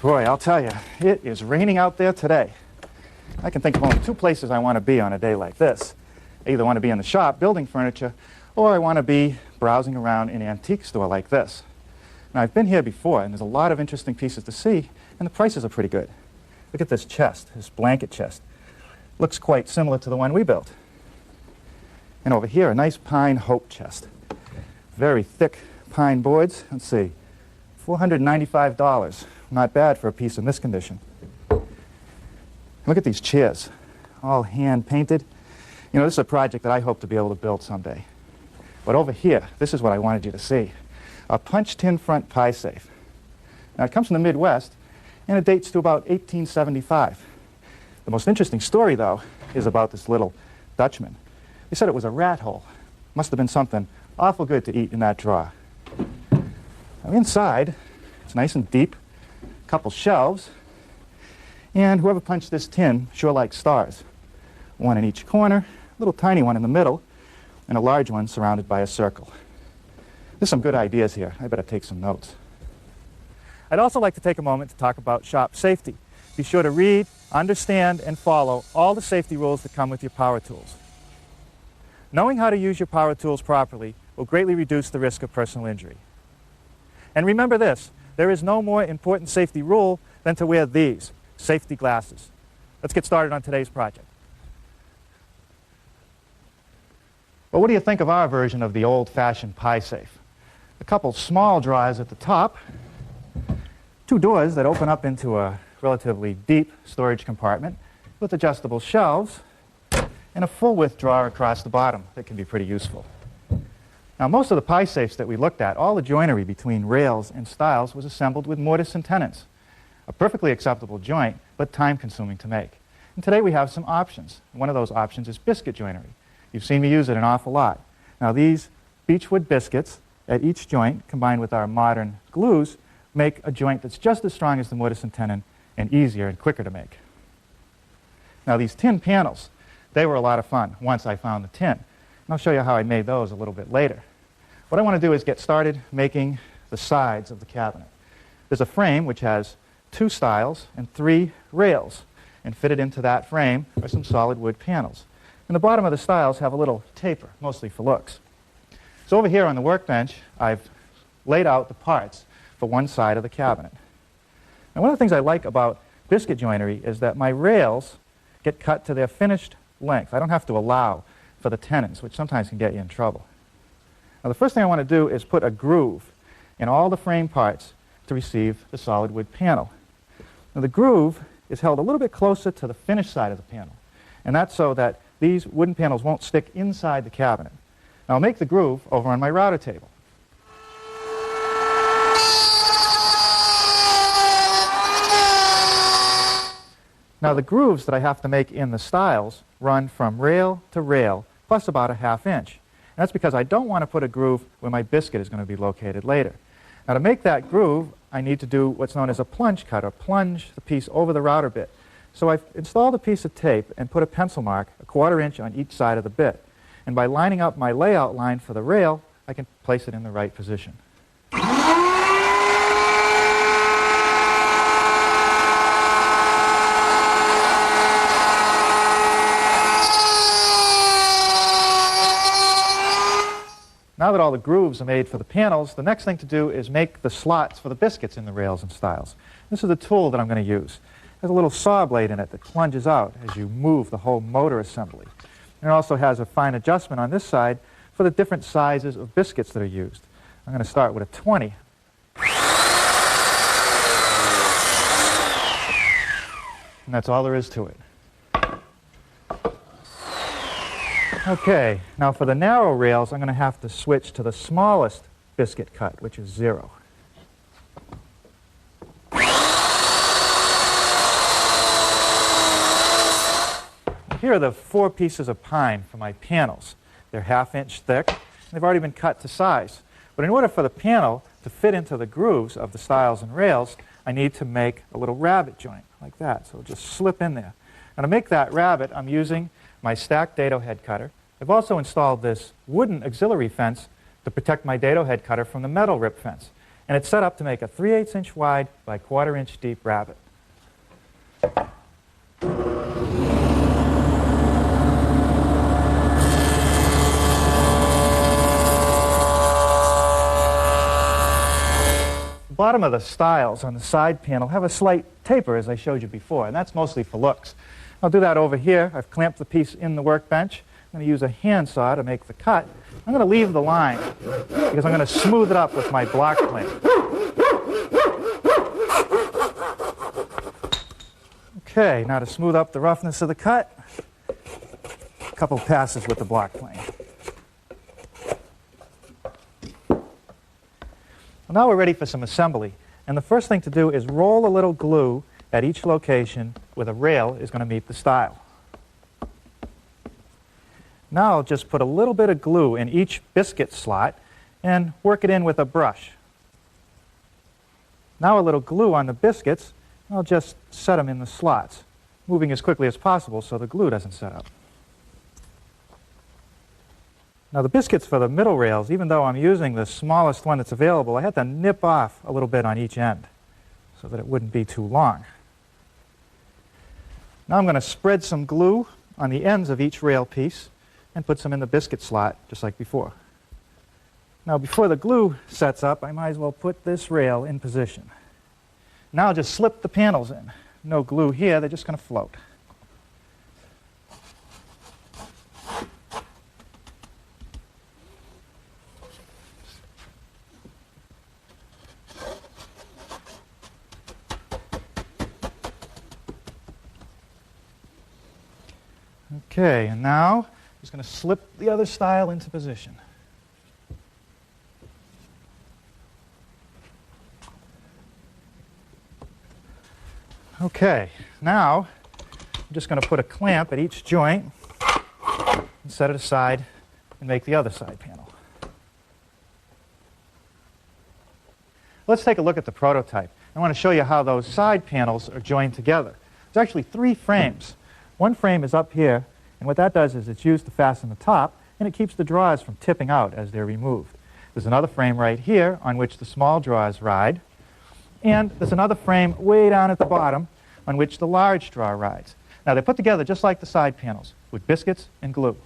Boy, I'll tell you, it is raining out there today. I can think of only two places I want to be on a day like this. I either want to be in the shop building furniture, or I want to be browsing around in an antique store like this. Now, I've been here before, and there's a lot of interesting pieces to see, and the prices are pretty good. Look at this chest, this blanket chest. Looks quite similar to the one we built. And over here, a nice pine hope chest. Very thick pine boards. Let's see, $495. Not bad for a piece in this condition. Look at these chairs, all hand-painted. You know, this is a project that I hope to be able to build someday. But over here, this is what I wanted you to see. A punch-tin front pie safe. Now, it comes from the Midwest, and it dates to about 1875. The most interesting story, though, is about this little Dutchman. They said it was a rat hole. Must have been something awful good to eat in that drawer. Now, inside, it's nice and deep, a couple shelves, and whoever punched this tin sure likes stars. One in each corner, a little tiny one in the middle, and a large one surrounded by a circle. There's some good ideas here. I better take some notes. I'd also like to take a moment to talk about shop safety. Be sure to read, understand, and follow all the safety rules that come with your power tools. Knowing how to use your power tools properly will greatly reduce the risk of personal injury. And remember this, there is no more important safety rule than to wear these safety glasses. Let's get started on today's project. Well, what do you think of our version of the old-fashioned pie safe? A couple small drawers at the top, two doors that open up into a relatively deep storage compartment with adjustable shelves, and a full-width drawer across the bottom that can be pretty useful. Now, most of the pie safes that we looked at, all the joinery between rails and stiles was assembled with mortise and tenons. A perfectly acceptable joint, but time-consuming to make. And today we have some options. One of those options is biscuit joinery. You've seen me use it an awful lot. Now, these beechwood biscuits at each joint, combined with our modern glues, make a joint that's just as strong as the mortise and tenon and easier and quicker to make. Now, these tin panels, they were a lot of fun once I found the tin. And I'll show you how I made those a little bit later. What I want to do is get started making the sides of the cabinet. There's a frame which has 2 stiles and 3 rails, and fitted into that frame are some solid wood panels. And the bottom of the stiles have a little taper, mostly for looks. So over here on the workbench, I've laid out the parts for one side of the cabinet. And one of the things I like about biscuit joinery is that my rails get cut to their finished length. I don't have to allow for the tenons, which sometimes can get you in trouble. Now, the first thing I want to do is put a groove in all the frame parts to receive the solid wood panel. Now, the groove is held a little bit closer to the finished side of the panel, and that's so that these wooden panels won't stick inside the cabinet. Now, I'll make the groove over on my router table. Now, the grooves that I have to make in the stiles run from rail to rail, plus about a ½ inch. And that's because I don't want to put a groove where my biscuit is going to be located later. Now, to make that groove, I need to do what's known as a plunge cut, or plunge the piece over the router bit. So I've installed a piece of tape and put a pencil mark a ½ inch on each side of the bit. And by lining up my layout line for the rail, I can place it in the right position. Now that all the grooves are made for the panels, the next thing to do is make the slots for the biscuits in the rails and stiles. This is the tool that I'm going to use. There's a little saw blade in it that plunges out as you move the whole motor assembly. And it also has a fine adjustment on this side for the different sizes of biscuits that are used. I'm going to start with a 20. And that's all there is to it. Okay, now for the narrow rails, I'm going to have to switch to the smallest biscuit cut, which is 0. Here are the 4 pieces of pine for my panels. They're ½ inch thick, and they've already been cut to size. But in order for the panel to fit into the grooves of the stiles and rails, I need to make a little rabbet joint, like that. So it'll just slip in there. Now, to make that rabbet, I'm using my stacked dado head cutter. I've also installed this wooden auxiliary fence to protect my dado head cutter from the metal rip fence. And it's set up to make a 3/8 inch wide by 1/4 inch deep rabbet. The bottom of the stiles on the side panel have a slight taper, as I showed you before, and that's mostly for looks. I'll do that over here. I've clamped the piece in the workbench. I'm going to use a handsaw to make the cut. I'm going to leave the line because I'm going to smooth it up with my block plane. Okay, now to smooth up the roughness of the cut, a couple passes with the block plane. Well, now we're ready for some assembly. And the first thing to do is roll a little glue at each location where the rail is going to meet the stile. Now I'll just put a little bit of glue in each biscuit slot and work it in with a brush. Now a little glue on the biscuits, I'll just set them in the slots, moving as quickly as possible so the glue doesn't set up. Now the biscuits for the middle rails, even though I'm using the smallest one that's available, I had to nip off a little bit on each end so that it wouldn't be too long. Now I'm going to spread some glue on the ends of each rail piece and put some in the biscuit slot, just like before. Now before the glue sets up, I might as well put this rail in position. Now I'll just slip the panels in. No glue here, they're just going to float. Okay, and now I'm just going to slip the other stile into position. Okay, now I'm just going to put a clamp at each joint and set it aside and make the other side panel. Let's take a look at the prototype. I want to show you how those side panels are joined together. There's actually 3 frames. One frame is up here, and what that does is it's used to fasten the top, and it keeps the drawers from tipping out as they're removed. There's another frame right here on which the small drawers ride, and there's another frame way down at the bottom on which the large drawer rides. Now they're put together just like the side panels, with biscuits and glue.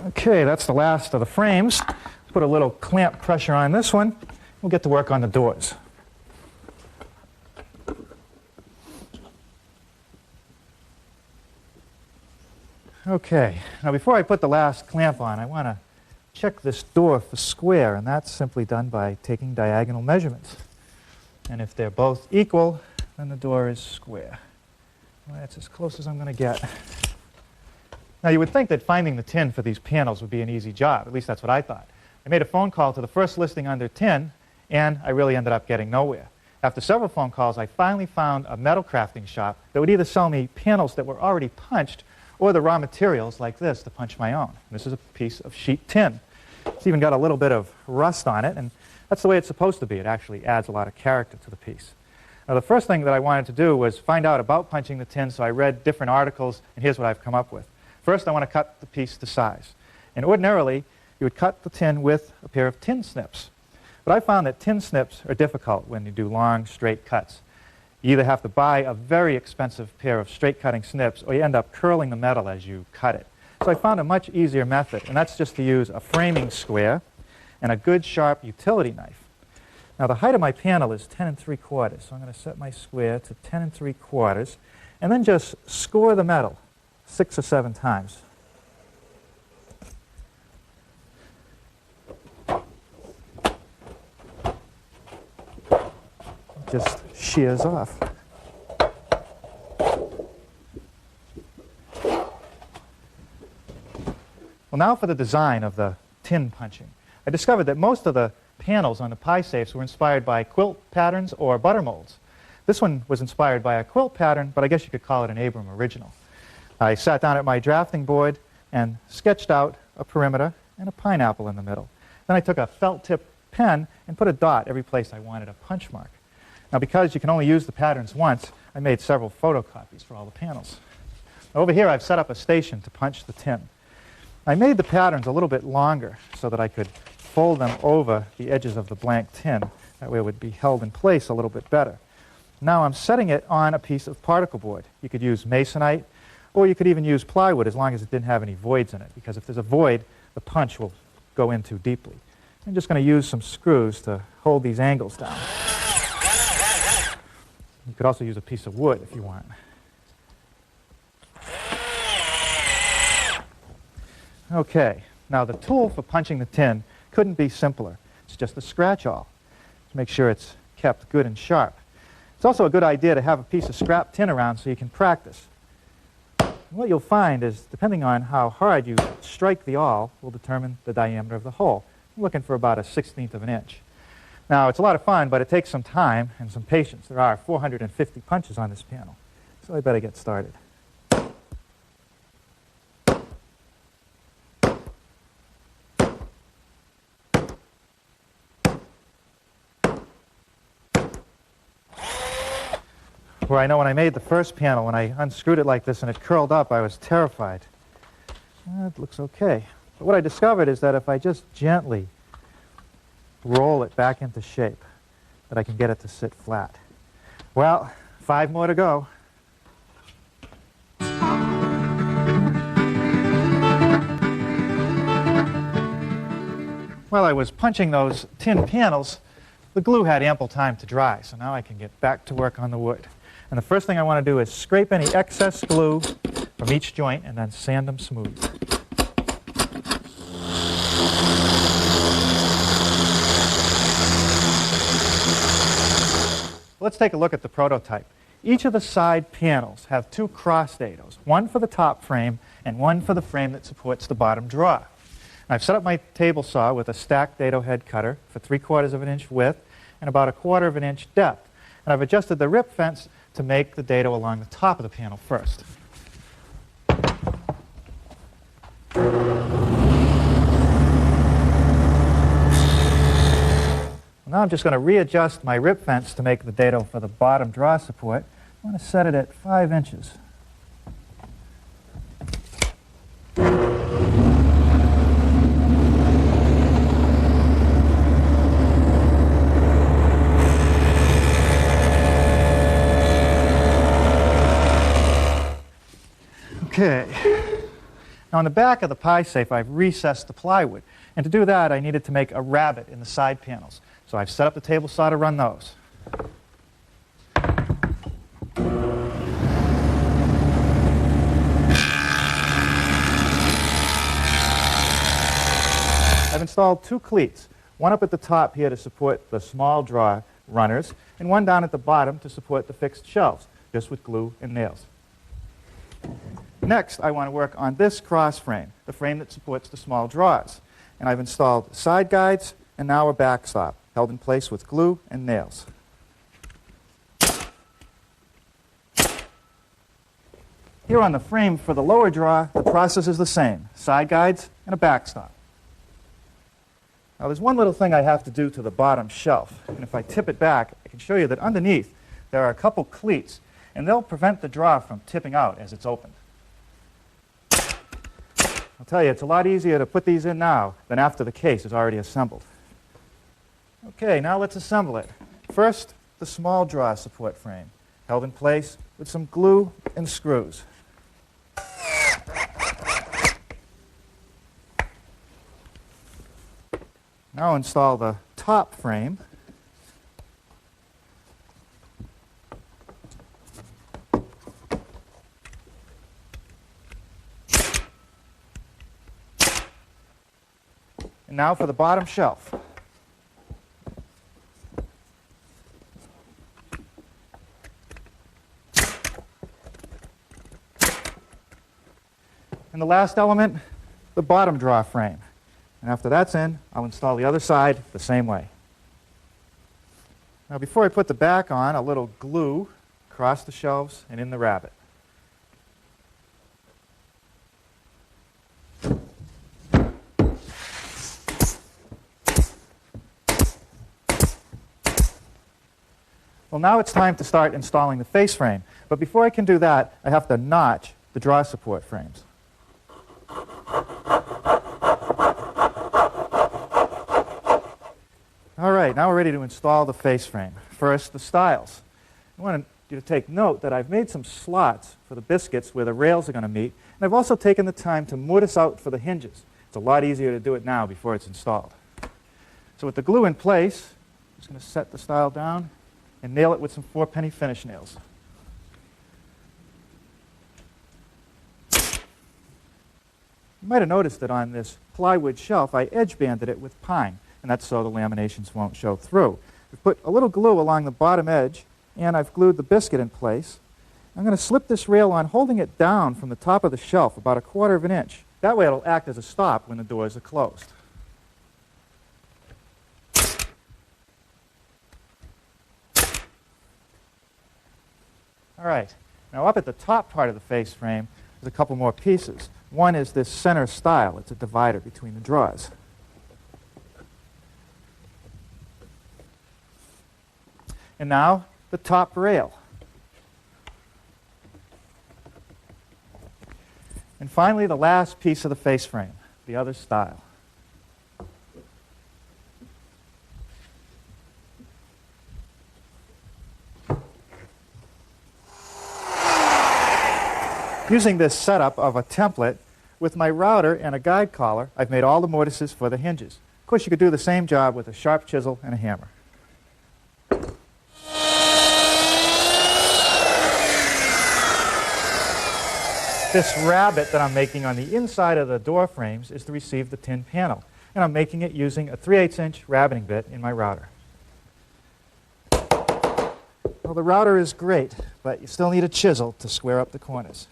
Okay, that's the last of the frames. Put a little clamp pressure on this one. We'll get to work on the doors. Okay, now before I put the last clamp on, I want to check this door for square, and that's simply done by taking diagonal measurements. And if they're both equal, then the door is square. Well, that's as close as I'm going to get. Now you would think that finding the tin for these panels would be an easy job. At least that's what I thought. I made a phone call to the first listing under tin, and I really ended up getting nowhere. After several phone calls, I finally found a metal crafting shop that would either sell me panels that were already punched or the raw materials like this to punch my own. This is a piece of sheet tin. It's even got a little bit of rust on it, and that's the way it's supposed to be. It actually adds a lot of character to the piece. Now the first thing that I wanted to do was find out about punching the tin, so I read different articles, and here's what I've come up with. First, I want to cut the piece to size. And ordinarily, you would cut the tin with a pair of tin snips. But I found that tin snips are difficult when you do long, straight cuts. You either have to buy a very expensive pair of straight cutting snips, or you end up curling the metal as you cut it. So I found a much easier method, and that's just to use a framing square and a good sharp utility knife. Now the height of my panel is 10 3/4, so I'm going to set my square to 10 3/4, and then just score the metal 6 or 7 times. Just shears off. Well, now for the design of the tin punching. I discovered that most of the panels on the pie safes were inspired by quilt patterns or butter molds. This one was inspired by a quilt pattern, but I guess you could call it an Abram original. I sat down at my drafting board and sketched out a perimeter and a pineapple in the middle. Then I took a felt tip pen and put a dot every place I wanted a punch mark. Now because you can only use the patterns once, I made several photocopies for all the panels. Over here I've set up a station to punch the tin. I made the patterns a little bit longer so that I could fold them over the edges of the blank tin. That way it would be held in place a little bit better. Now I'm setting it on a piece of particle board. You could use masonite, or you could even use plywood as long as it didn't have any voids in it, because if there's a void, the punch will go in too deeply. I'm just going to use some screws to hold these angles down. You could also use a piece of wood if you want. Okay, now the tool for punching the tin couldn't be simpler. It's just a scratch-awl to make sure it's kept good and sharp. It's also a good idea to have a piece of scrap tin around so you can practice. What you'll find is, depending on how hard you strike the awl, will determine the diameter of the hole. I'm looking for about a 1/16 of an inch. Now, it's a lot of fun, but it takes some time and some patience. There are 450 punches on this panel, so I better get started. Where I know when I made the first panel, when I unscrewed it like this and it curled up, I was terrified. It looks okay. But what I discovered is that if I just gently roll it back into shape, that I can get it to sit flat. Well, 5 more to go. While I was punching those tin panels, the glue had ample time to dry, so now I can get back to work on the wood. And the first thing I want to do is scrape any excess glue from each joint and then sand them smooth. Let's take a look at the prototype. Each of the side panels have 2 cross dados, one for the top frame and one for the frame that supports the bottom draw. I've set up my table saw with a stacked dado head cutter for 3/4 of an inch width and about 1/4 of an inch depth. And I've adjusted the rip fence to make the dado along the top of the panel first. Now I'm just going to readjust my rip fence to make the dado for the bottom draw support. I want to set it at 5 inches. Okay. Now on the back of the pie safe, I've recessed the plywood. And to do that, I needed to make a rabbet in the side panels. So I've set up the table saw to run those. I've installed 2 cleats, one up at the top here to support the small draw runners, and one down at the bottom to support the fixed shelves, just with glue and nails. Next, I want to work on this cross frame, the frame that supports the small drawers. And I've installed side guides and now a backstop, held in place with glue and nails. Here on the frame for the lower drawer, the process is the same, side guides and a backstop. Now there's one little thing I have to do to the bottom shelf, and if I tip it back, I can show you that underneath there are a couple cleats, and they'll prevent the drawer from tipping out as it's opened. I'll tell you, it's a lot easier to put these in now than after the case is already assembled. Okay, now let's assemble it. First, the small drawer support frame, held in place with some glue and screws. Now install the top frame. And now for the bottom shelf. And the last element, the bottom drawer frame. And after that's in, I'll install the other side the same way. Now before I put the back on, a little glue across the shelves and in the rabbet. Well, now it's time to start installing the face frame. But before I can do that, I have to notch the drawer support frames. right, now we're ready to install the face frame. First, the stiles. I want you to take note that I've made some slots for the biscuits where the rails are going to meet, and I've also taken the time to mortise out for the hinges. It's a lot easier to do it now before it's installed. So with the glue in place, I'm just going to set the stile down and nail it with some 4-penny finish nails. You might have noticed that on this plywood shelf, I edge banded it with pine, and that's so the laminations won't show through. We've put a little glue along the bottom edge, and I've glued the biscuit in place. I'm going to slip this rail on, holding it down from the top of the shelf about 1/4 of an inch. That way it'll act as a stop when the doors are closed. All right, now up at the top part of the face frame, there's a couple more pieces. One is this center stile. It's a divider between the drawers. And now the top rail. And finally, the last piece of the face frame, the other stile. Using this setup of a template, with my router and a guide collar, I've made all the mortises for the hinges. Of course, you could do the same job with a sharp chisel and a hammer. This rabbet that I'm making on the inside of the door frames is to receive the tin panel, and I'm making it using a 3/8" rabbiting bit in my router. Well, the router is great, but you still need a chisel to square up the corners.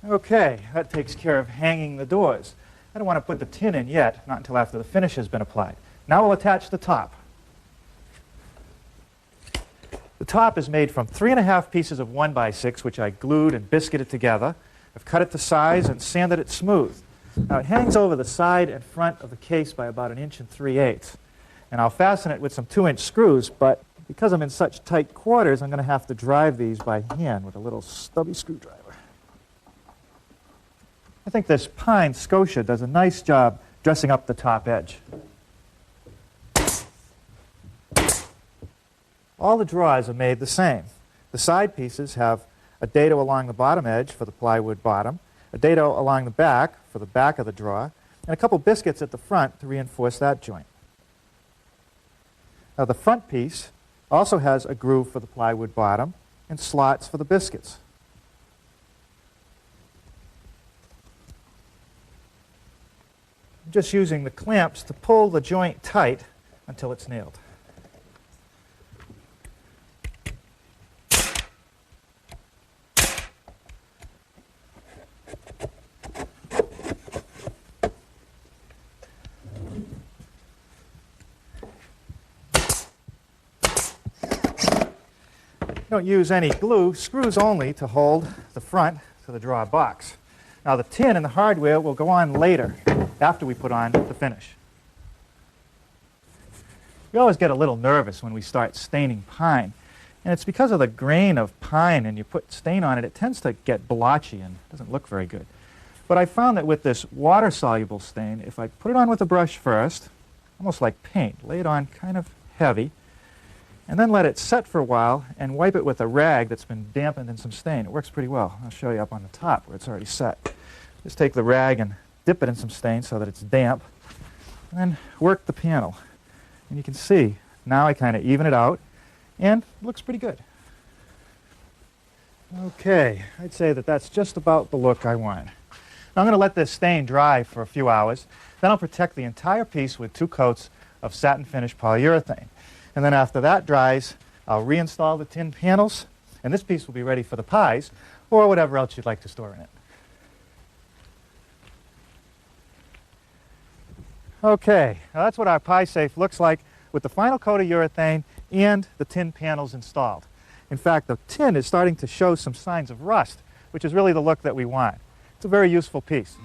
Okay, that takes care of hanging the doors. I don't want to put the tin in yet, not until after the finish has been applied. Now we'll attach the top. The top is made from 3½ pieces of 1x6, which I glued and biscuited together. I've cut it to size and sanded it smooth. Now it hangs over the side and front of the case by about 1 3/8 inches. And I'll fasten it with some 2-inch screws, but because I'm in such tight quarters, I'm going to have to drive these by hand with a little stubby screwdriver. I think this pine scotia does a nice job dressing up the top edge. All the drawers are made the same. The side pieces have a dado along the bottom edge for the plywood bottom, a dado along the back for the back of the drawer, and a couple biscuits at the front to reinforce that joint. Now the front piece also has a groove for the plywood bottom and slots for the biscuits. I'm just using the clamps to pull the joint tight until it's nailed. Don't use any glue, screws only to hold the front to the drawer box. Now the tin and the hardware will go on later, after we put on the finish. We always get a little nervous when we start staining pine, and it's because of the grain of pine, and you put stain on it, it tends to get blotchy and doesn't look very good. But I found that with this water-soluble stain, if I put it on with a brush first, almost like paint, lay it on kind of heavy, and then let it set for a while and wipe it with a rag that's been dampened in some stain. It works pretty well. I'll show you up on the top where it's already set. Just take the rag and dip it in some stain so that it's damp, and then work the panel. And you can see, now I kind of even it out, and it looks pretty good. Okay, I'd say that that's just about the look I want. Now I'm going to let this stain dry for a few hours. Then I'll protect the entire piece with 2 coats of satin finish polyurethane. And then after that dries, I'll reinstall the tin panels, and this piece will be ready for the pies, or whatever else you'd like to store in it. Okay, now that's what our pie safe looks like with the final coat of urethane and the tin panels installed. In fact, the tin is starting to show some signs of rust, which is really the look that we want. It's a very useful piece.